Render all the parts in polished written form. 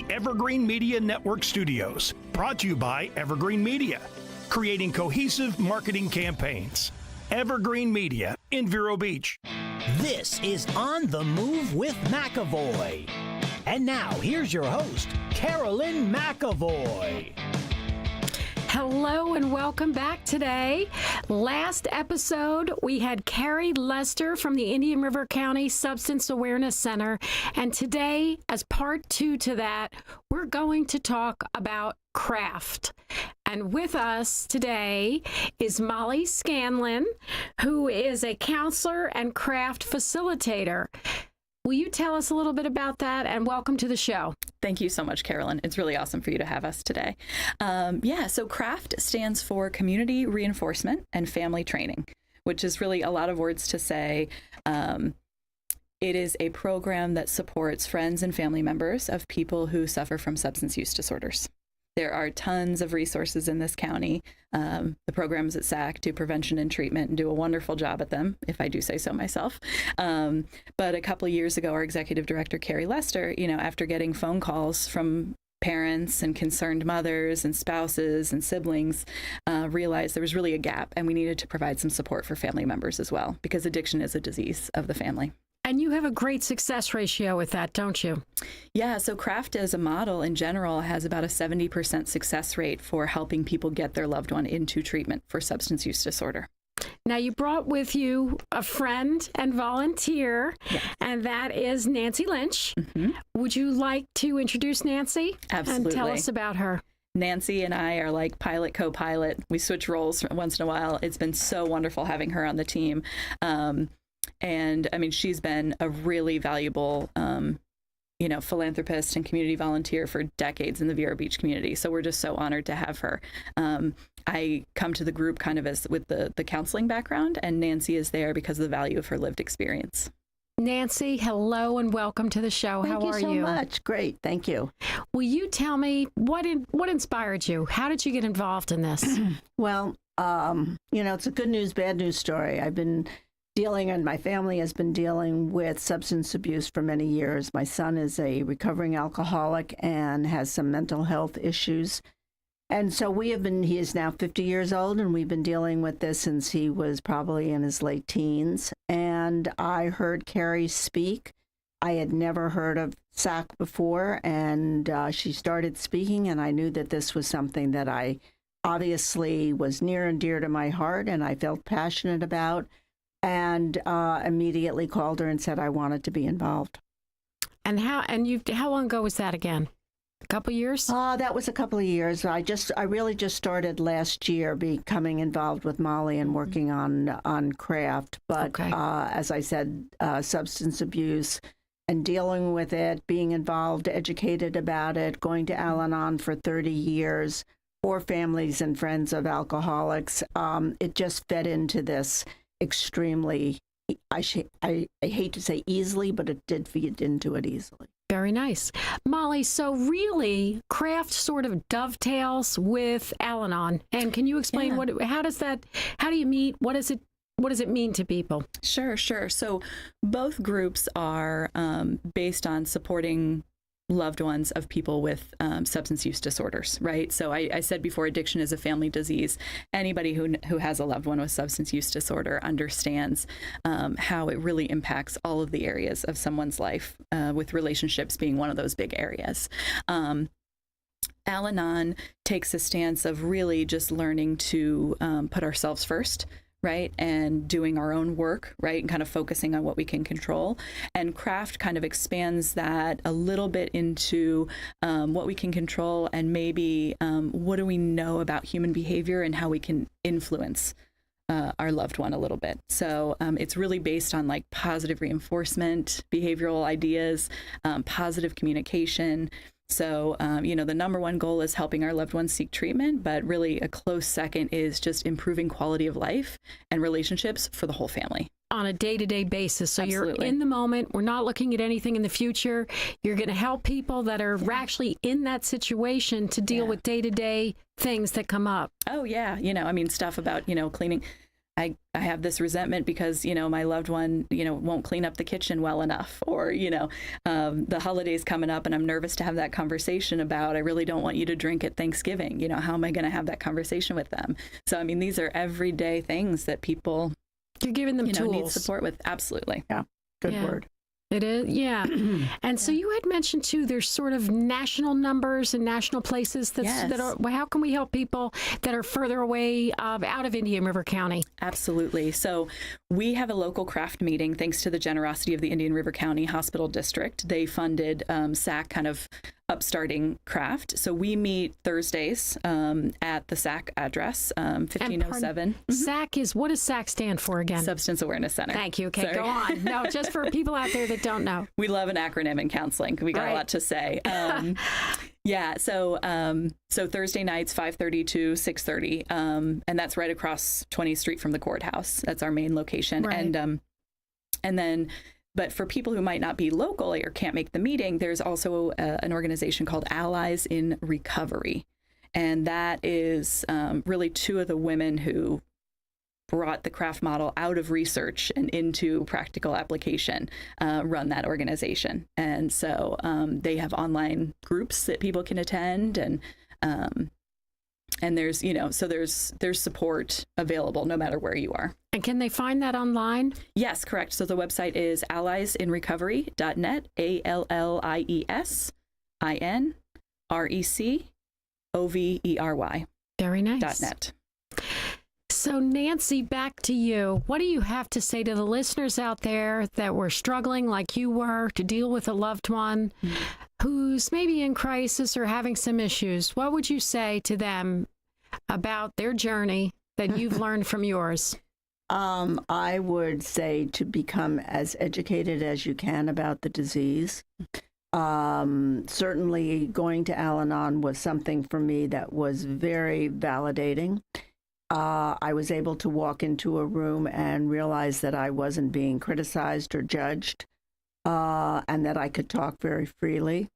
Evergreen Media Network Studios, brought to you by Evergreen Media, creating cohesive marketing campaigns. Evergreen Media in Vero Beach. This is On the Move with McEvoy. And now, here's your host, Carolyn McEvoy. Hello and welcome back today. Last episode, we had Carrie Lester from the Indian River County Substance Awareness Center. And today, as part 2 to that, we're going to talk about craft. And with us today is Molly Scanlon, who is a counselor and craft facilitator. Will you tell us a little bit about that? And welcome to the show. Thank you so much, Carolyn. It's really awesome for you to have us today. So CRAFT stands for Community Reinforcement and Family Training, which is really a lot of words to say. It is a program that supports friends and family members of people who suffer from substance use disorders. There are tons of resources in this county. The programs at SAC do prevention and treatment and do a wonderful job at them, if I do say so myself. But a couple of years ago, our executive director, Carrie Lester, after getting phone calls from parents and concerned mothers and spouses and siblings, realized there was really a gap and we needed to provide some support for family members as well, because addiction is a disease of the family. And you have a great success ratio with that, don't you? Yeah, so CRAFT as a model in general has about a 70% success rate for helping people get their loved one into treatment for substance use disorder. Now, you brought with you a friend and volunteer, yes, and that is Nancy Lynch. Mm-hmm. Would you like to introduce Nancy? Absolutely. And tell us about her. Nancy and I are like pilot, co-pilot. We switch roles once in a while. It's been so wonderful having her on the team. And I mean, she's been a really valuable, philanthropist and community volunteer for decades in the Vero Beach community. So we're just so honored to have her. I come to the group kind of as with the counseling background, and Nancy is there because of the value of her lived experience. Nancy, hello and welcome to the show. How are you? Thank you so much. Great. Thank you. Will you tell me what inspired you? How did you get involved in this? Well, it's a good news, bad news story. I've been dealing, and my family has been dealing with substance abuse for many years. My son is a recovering alcoholic and has some mental health issues. And so he is now 50 years old, and we've been dealing with this since he was probably in his late teens. And I heard Carrie speak. I had never heard of SAC before, and she started speaking, and I knew that this was something that I obviously was near and dear to my heart, and I felt passionate about. And immediately called her and said I wanted to be involved. And how long ago was that again? A couple years? That was a couple of years. I really just started last year becoming involved with Molly and working on craft. But okay, as I said, substance abuse and dealing with it, being involved, educated about it, going to Al-Anon for 30 years for families and friends of alcoholics. It just fed into this extremely, I hate to say easily, but it did feed into it easily. Very nice. Molly, so really, craft sort of dovetails with Al-Anon. And can you explain how do you meet? What does it mean to people? Sure. So both groups are based on supporting loved ones of people with substance use disorders, right? So I said before, addiction is a family disease. Anybody who has a loved one with substance use disorder understands how it really impacts all of the areas of someone's life, with relationships being one of those big areas. Al-Anon takes a stance of really just learning to put ourselves first, right? And doing our own work, right? And kind of focusing on what we can control. And craft kind of expands that a little bit into what we can control and maybe what do we know about human behavior and how we can influence our loved one a little bit. So it's really based on like positive reinforcement, behavioral ideas, positive communication. So, the number one goal is helping our loved ones seek treatment, but really a close second is just improving quality of life and relationships for the whole family. On a day-to-day basis. So Absolutely. You're in the moment. We're not looking at anything in the future. You're going to help people that are actually in that situation to deal with day-to-day things that come up. Oh, yeah. Stuff about, cleaning. I have this resentment because, my loved one, won't clean up the kitchen well enough, or, the holidays coming up and I'm nervous to have that conversation about, I really don't want you to drink at Thanksgiving. How am I going to have that conversation with them? So, these are everyday things that people, you're giving them tools. Need support with. Absolutely. Yeah. Good word. It is, yeah. And so you had mentioned too, there's sort of national numbers and national places that are. Well, how can we help people that are further away out of Indian River County? Absolutely. So we have a local craft meeting thanks to the generosity of the Indian River County Hospital District. They funded SAC kind of upstarting craft. So we meet Thursdays at the SAC address, 1507. SAC is, what does SAC stand for again? Substance Awareness Center. Thank you. Okay, Sorry. go on. No, just for people out there that don't know. We love an acronym in counseling. We got a lot to say. So Thursday nights, 5:30 to 6:30, and that's right across 20th Street from the courthouse. That's our main location. Right. And then, but for people who might not be local or can't make the meeting, there's also an organization called Allies in Recovery. And that is really two of the women who brought the craft model out of research and into practical application, run that organization. And so they have online groups that people can attend, and there's, so there's support available no matter where you are. And can they find that online? Yes, correct. So the website is alliesinrecovery.net, ALLIESINRECOVERY. Very nice. .net. So Nancy, back to you. What do you have to say to the listeners out there that were struggling like you were to deal with a loved one who's maybe in crisis or having some issues? What would you say to them about their journey that you've learned from yours? I would say to become as educated as you can about the disease. Certainly going to Al-Anon was something for me that was very validating. I was able to walk into a room and realize that I wasn't being criticized or judged, and that I could talk very freely.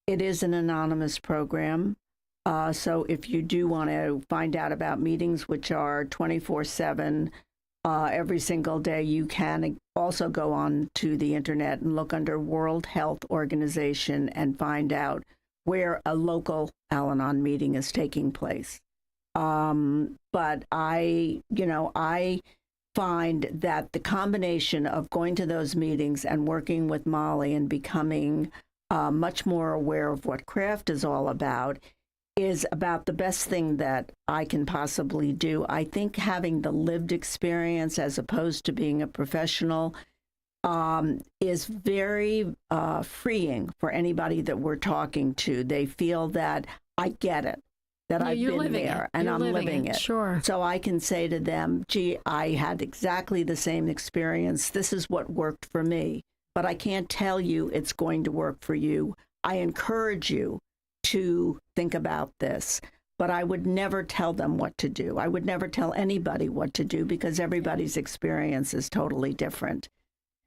It is an anonymous program. So if you do want to find out about meetings, which are 24/7, every single day, you can also go on to the internet and look under World Health Organization and find out where a local Al-Anon meeting is taking place. But I find that the combination of going to those meetings and working with Molly and becoming much more aware of what craft is all about is about the best thing that I can possibly do. I think having the lived experience as opposed to being a professional is very freeing for anybody that we're talking to. They feel that I get it, that I've been there and I'm living it. Sure. So I can say to them, gee, I had exactly the same experience. This is what worked for me, but I can't tell you it's going to work for you. I encourage you to think about this, but I would never tell them what to do. I would never tell anybody what to do because everybody's experience is totally different.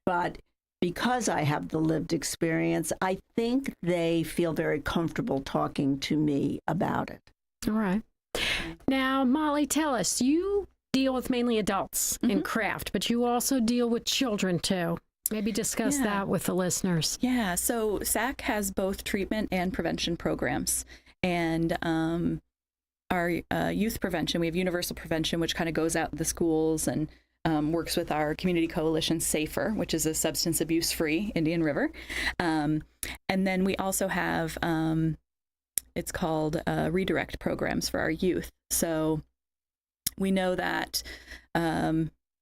But because I have the lived experience, I think they feel very comfortable talking to me about it. All right. Now, Molly, tell us, you deal with mainly adults in craft, but you also deal with children too. Maybe discuss that with the listeners. Yeah, so SAC has both treatment and prevention programs. And our youth prevention, we have universal prevention, which kind of goes out to the schools and works with our community coalition, SAFER, which is a substance abuse-free Indian River. And then we also have, it's called redirect programs for our youth. So we know that,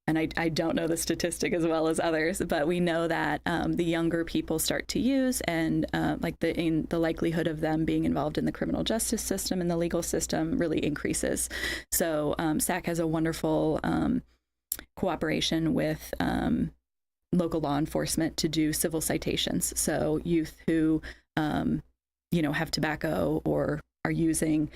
and I don't know the statistic as well as others, but we know that the younger people start to use, and the likelihood of them being involved in the criminal justice system and the legal system really increases. So SAC has a wonderful cooperation with local law enforcement to do civil citations. So youth who have tobacco or are using,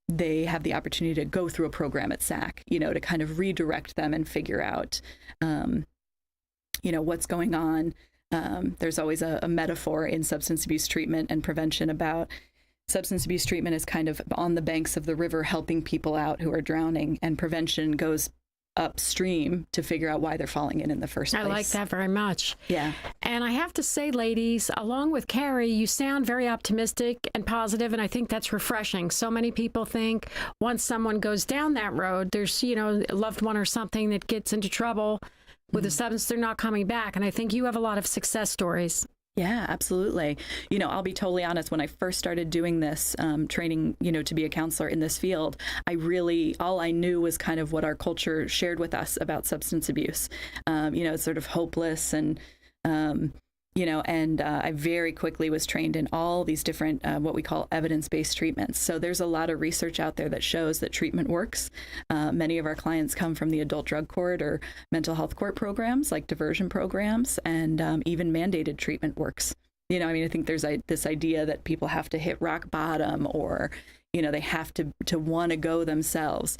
they have the opportunity to go through a program at SAC, to kind of redirect them and figure out, what's going on. There's always a metaphor in substance abuse treatment and prevention about substance abuse treatment is kind of on the banks of the river helping people out who are drowning, and prevention goes upstream to figure out why they're falling in the first place. I like that very much. Yeah. And I have to say, ladies, along with Carrie, you sound very optimistic and positive, and I think that's refreshing. So many people think once someone goes down that road, there's, a loved one or something that gets into trouble with a substance, they're not coming back. And I think you have a lot of success stories. Yeah, absolutely. I'll be totally honest. When I first started doing this training, to be a counselor in this field, all I knew was kind of what our culture shared with us about substance abuse. It's sort of hopeless and, I very quickly was trained in all these different, what we call evidence-based treatments. So there's a lot of research out there that shows that treatment works. Many of our clients come from the adult drug court or mental health court programs like diversion programs, and even mandated treatment works. I think there's this idea that people have to hit rock bottom or, they have to want to go themselves.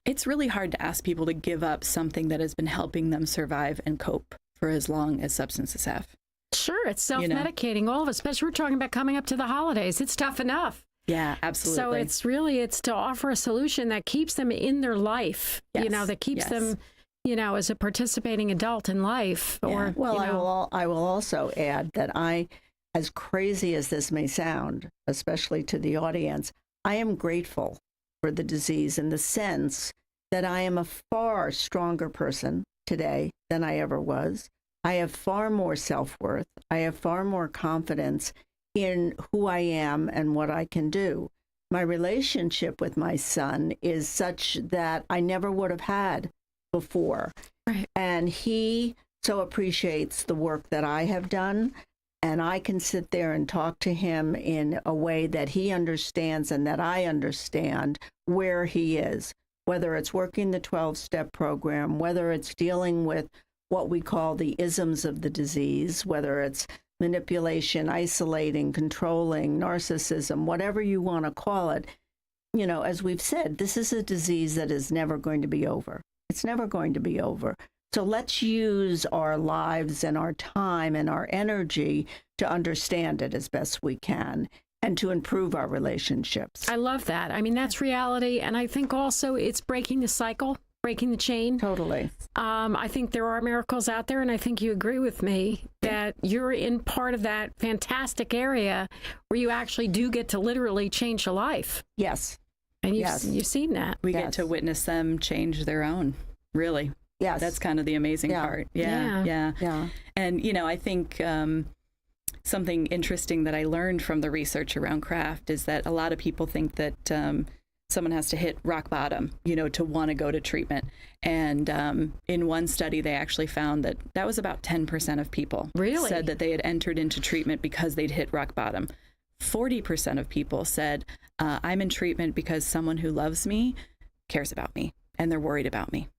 It's really hard to ask people to give up something that has been helping them survive and cope for as long as substances have. Sure, it's self-medicating, all of us, especially we're talking about coming up to the holidays. It's tough enough. Yeah, absolutely. So it's to offer a solution that keeps them in their life, yes. That keeps them, as a participating adult in life. Yeah. Or Well, I will also add that as crazy as this may sound, especially to the audience, I am grateful for the disease in the sense that I am a far stronger person today than I ever was. I have far more self-worth. I have far more confidence in who I am and what I can do. My relationship with my son is such that I never would have had before. Right. And he so appreciates the work that I have done. And I can sit there and talk to him in a way that he understands and that I understand where he is, whether it's working the 12-step program, whether it's dealing with what we call the isms of the disease, whether it's manipulation, isolating, controlling, narcissism, whatever you want to call it. As we've said, this is a disease that is never going to be over. It's never going to be over. So let's use our lives and our time and our energy to understand it as best we can and to improve our relationships. I love that. I mean, that's reality. And I think also it's breaking the cycle, breaking the chain. Totally. I think there are miracles out there, and I think you agree with me that you're in part of that fantastic area where you actually do get to literally change a life. Yes. And you've seen that. We get to witness them change their own, really. Yes. That's kind of the amazing part. Yeah. And, I think something interesting that I learned from the research around craft is that a lot of people think that someone has to hit rock bottom, to want to go to treatment. And in one study, they actually found that was about 10% of people really said that they had entered into treatment because they'd hit rock bottom. 40% of people said, I'm in treatment because someone who loves me cares about me and they're worried about me.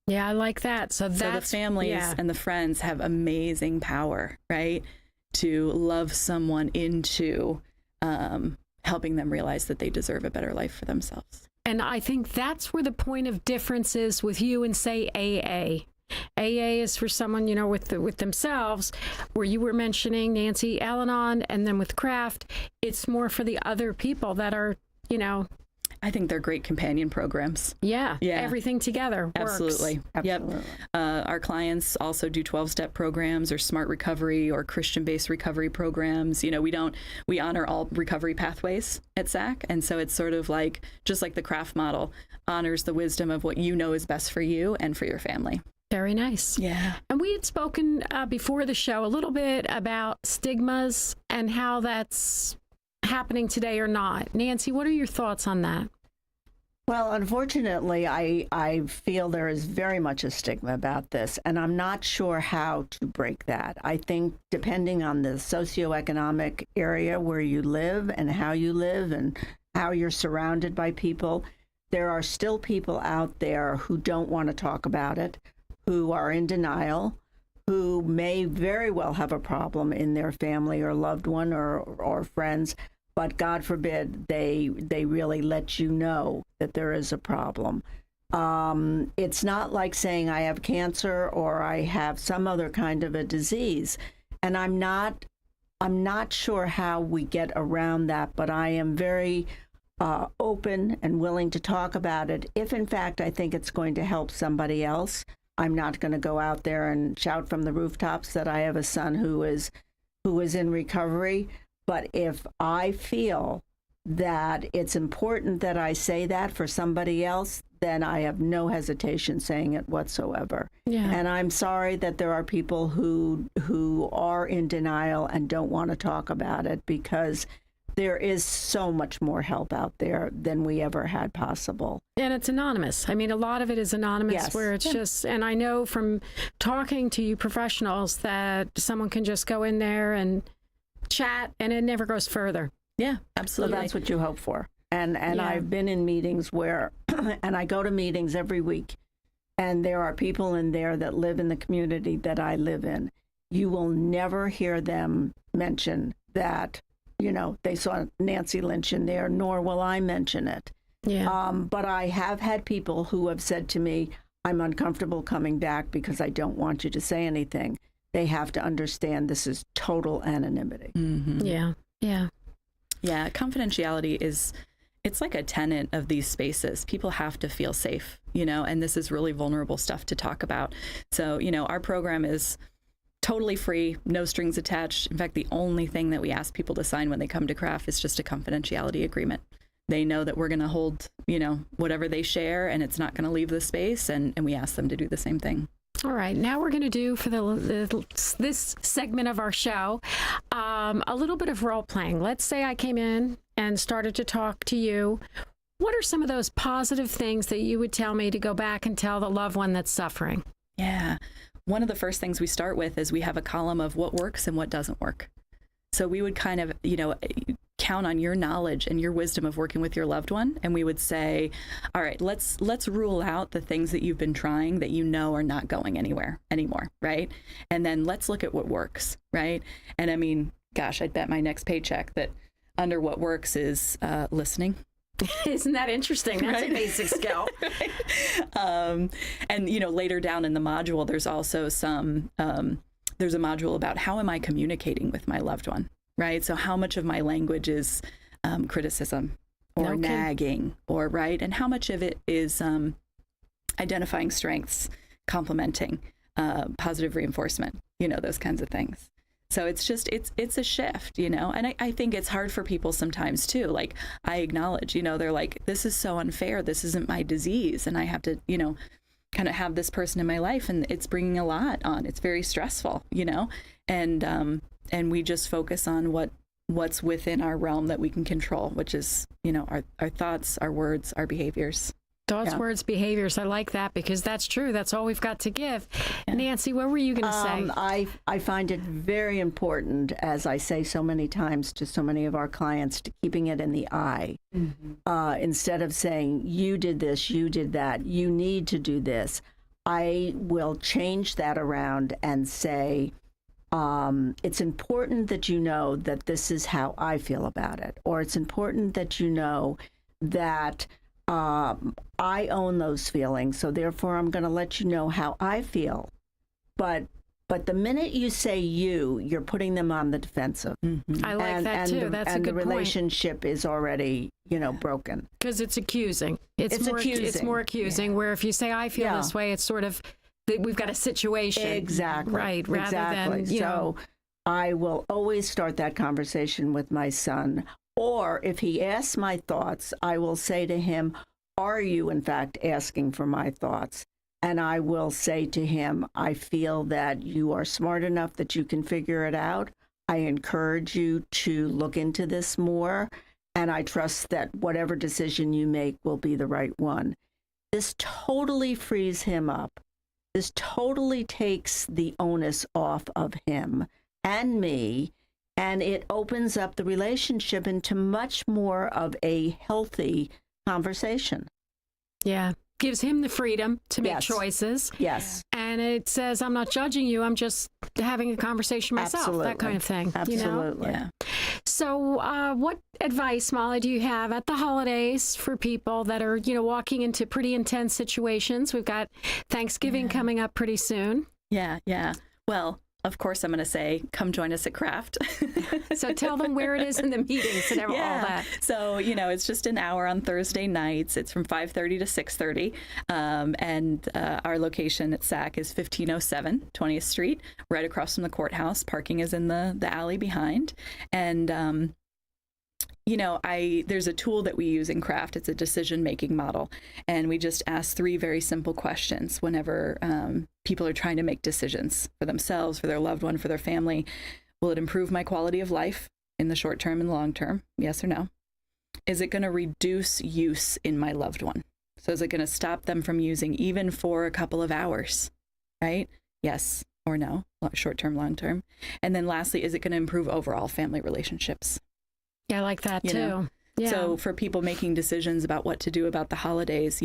Yeah, I like that. So the families and the friends have amazing power, right? To love someone into helping them realize that they deserve a better life for themselves. And I think that's where the point of difference is with you and, say, AA. AA is for someone, with themselves, where you were mentioning Nancy Al-Anon, and then with Craft, it's more for the other people that are, I think they're great companion programs. Yeah. Everything together works. Absolutely. Yep. Our clients also do 12-step programs or smart recovery or Christian-based recovery programs. We honor all recovery pathways at SAC. And so it's sort of just like the Craft model honors the wisdom of what is best for you and for your family. Very nice. Yeah. And we had spoken before the show a little bit about stigmas and how that's happening today or not. Nancy, what are your thoughts on that? Well, unfortunately, I feel there is very much a stigma about this, and I'm not sure how to break that. I think depending on the socioeconomic area where you live and how you're surrounded by people, there are still people out there who don't want to talk about it, who are in denial, who may very well have a problem in their family or loved one or friends, but God forbid they really let you know that there is a problem. It's not like saying I have cancer or I have some other kind of a disease, and I'm not sure how we get around that, but I am very open and willing to talk about it. If in fact I think it's going to help somebody else, I'm not going to go out there and shout from the rooftops that I have a son who is in recovery. But if I feel that it's important that I say that for somebody else, then I have no hesitation saying it whatsoever. Yeah. And I'm sorry that there are people who are in denial and don't want to talk about it, because there is so much more help out there than we ever had possible. And it's anonymous. I mean, a lot of it is anonymous, Yes. where it's just, and I know from talking to you professionals that someone can just go in there and chat and it never goes further. Yeah, So absolutely. that's what you hope for. And Yeah. I've been in meetings where, and I go to meetings every week, and there are people in there that live in the community that I live in. You will never hear them mention that, they saw Nancy Lynch in there, nor will I mention it. Yeah. But I have had people who have said to me, I'm uncomfortable coming back because I don't want you to say anything. They have to understand this is total anonymity. Mm-hmm. Yeah. Yeah. Yeah, confidentiality it's like a tenet of these spaces. People have to feel safe, and this is really vulnerable stuff to talk about. So, our program is totally free, no strings attached. In fact, the only thing that we ask people to sign when they come to CRAFT is just a confidentiality agreement. They know that we're going to hold, whatever they share, and it's not going to leave the space, and we ask them to do the same thing. All right. Now we're going to do for this segment of our show a little bit of role playing. Let's say I came in and started to talk to you. What are some of those positive things that you would tell me to go back and tell the loved one that's suffering? Yeah. One of the first things we start with is we have a column of what works and what doesn't work. So we would kind of, count on your knowledge and your wisdom of working with your loved one. And we would say, all right, let's rule out the things that you've been trying that are not going anywhere anymore, right? And then let's look at what works, right? And I mean, gosh, I'd bet my next paycheck that under what works is listening. Isn't that interesting? That's Right. a basic skill. And, later down in the module, there's also there's a module about how am I communicating with my loved one, right? So how much of my language is criticism or nagging, or right? And how much of it is identifying strengths, complimenting, positive reinforcement, those kinds of things. So it's just, it's a shift, and I think it's hard for people sometimes too. Like I acknowledge, they're like, this is so unfair. This isn't my disease. And I have to, kind of have this person in my life, and it's bringing a lot on. It's very stressful, and we just focus on what's within our realm that we can control, which is, our thoughts, our words, our behaviors. Thoughts, Yeah. words, behaviors. I like that because that's true. That's all we've got to give. Yeah. Nancy, what were you going to say? I find it very important, as I say so many times to so many of our clients, to keeping it in the I. Mm-hmm. Instead of saying, you did this, you did that, you need to do this, I will change that around and say, it's important that you know that this is how I feel about it. Or it's important that you know that I own those feelings, so therefore I'm going to let you know how I feel. But the minute you say you're putting them on the defensive. Mm-hmm. I like that too. That's a good point. And the point. relationship is already, broken. Because it's accusing. It's more accusing. Yeah. Where if you say I feel this way, it's sort of we've got a situation. Exactly. Right. Rather exactly. than so I will always start that conversation with my son. Or if he asks my thoughts, I will say to him, are you in fact asking for my thoughts? And I will say to him, I feel that you are smart enough that you can figure it out. I encourage you to look into this more. And I trust that whatever decision you make will be the right one. This totally frees him up. This totally takes the onus off of him and me. And it opens up the relationship into much more of a healthy conversation. Yeah. Gives him the freedom to make Yes. choices. Yes. And it says, I'm not judging you. I'm just having a conversation myself. Absolutely. That kind of thing. Absolutely. Yeah. So what advice, Molly, do you have at the holidays for people that are, walking into pretty intense situations? We've got Thanksgiving coming up pretty soon. Yeah. Well, of course, I'm going to say, come join us at Craft. So tell them where it is in the meetings and all that. So, it's just an hour on Thursday nights. It's from 5:30 to 6:30. And our location at SAC is 1507 20th Street, right across from the courthouse. Parking is in the alley behind. And, there's a tool that we use in Craft. It's a decision-making model. And we just ask 3 very simple questions whenever people are trying to make decisions for themselves, for their loved one, for their family. Will it improve my quality of life in the short term and long term? Yes or no? Is it going to reduce use in my loved one? So is it going to stop them from using even for a couple of hours, right? Yes or no, short term, long term. And then lastly, is it going to improve overall family relationships? Yeah, I like that too. Yeah. So for people making decisions about what to do about the holidays,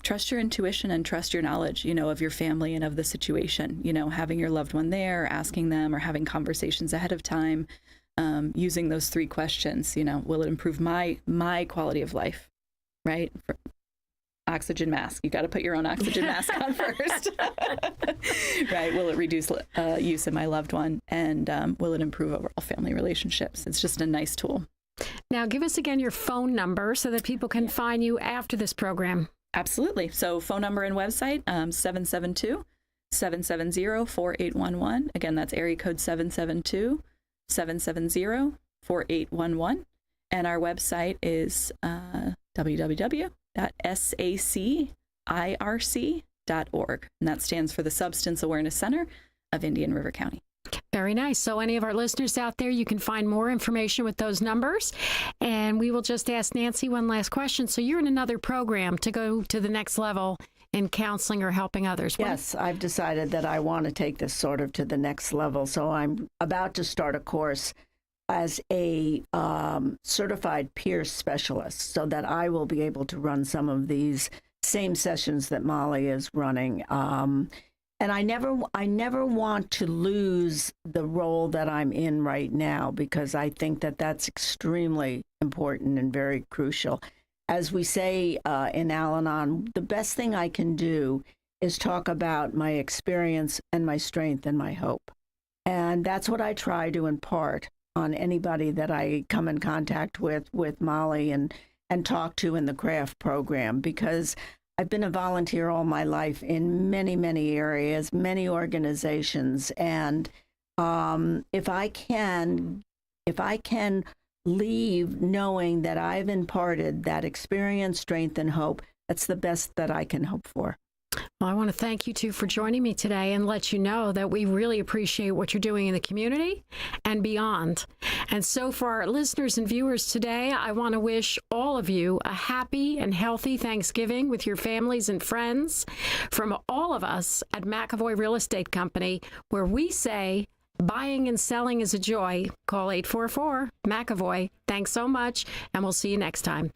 trust your intuition and trust your knowledge, of your family and of the situation, having your loved one there, asking them, or having conversations ahead of time, using those 3 questions, will it improve my quality of life, right? Oxygen mask. You got to put your own oxygen mask on first, right? Will it reduce use of my loved one? And will it improve overall family relationships? It's just a nice tool. Now, give us again your phone number so that people can find you after this program. Absolutely. So phone number and website, 772-770-4811. Again, that's area code 772-770-4811. And our website is www.sacirc.org. And that stands for the Substance Awareness Center of Indian River County. Very nice. So any of our listeners out there, you can find more information with those numbers. And we will just ask Nancy one last question. So you're in another program to go to the next level in counseling or helping others. Yes, I've decided that I want to take this sort of to the next level. So I'm about to start a course as a certified peer specialist so that I will be able to run some of these same sessions that Molly is running. And I never want to lose the role that I'm in right now, because I think that that's extremely important and very crucial. As we say in Al-Anon, the best thing I can do is talk about my experience and my strength and my hope. And that's what I try to impart on anybody that I come in contact with Molly and talk to in the craft program, because I've been a volunteer all my life in many, many areas, many organizations. And if I can leave knowing that I've imparted that experience, strength, and hope, that's the best that I can hope for. Well, I want to thank you two for joining me today and let you know that we really appreciate what you're doing in the community and beyond. And so for our listeners and viewers today, I want to wish all of you a happy and healthy Thanksgiving with your families and friends. From all of us at McEvoy Real Estate Company, where we say buying and selling is a joy. Call 844-McEvoy. Thanks so much, and we'll see you next time.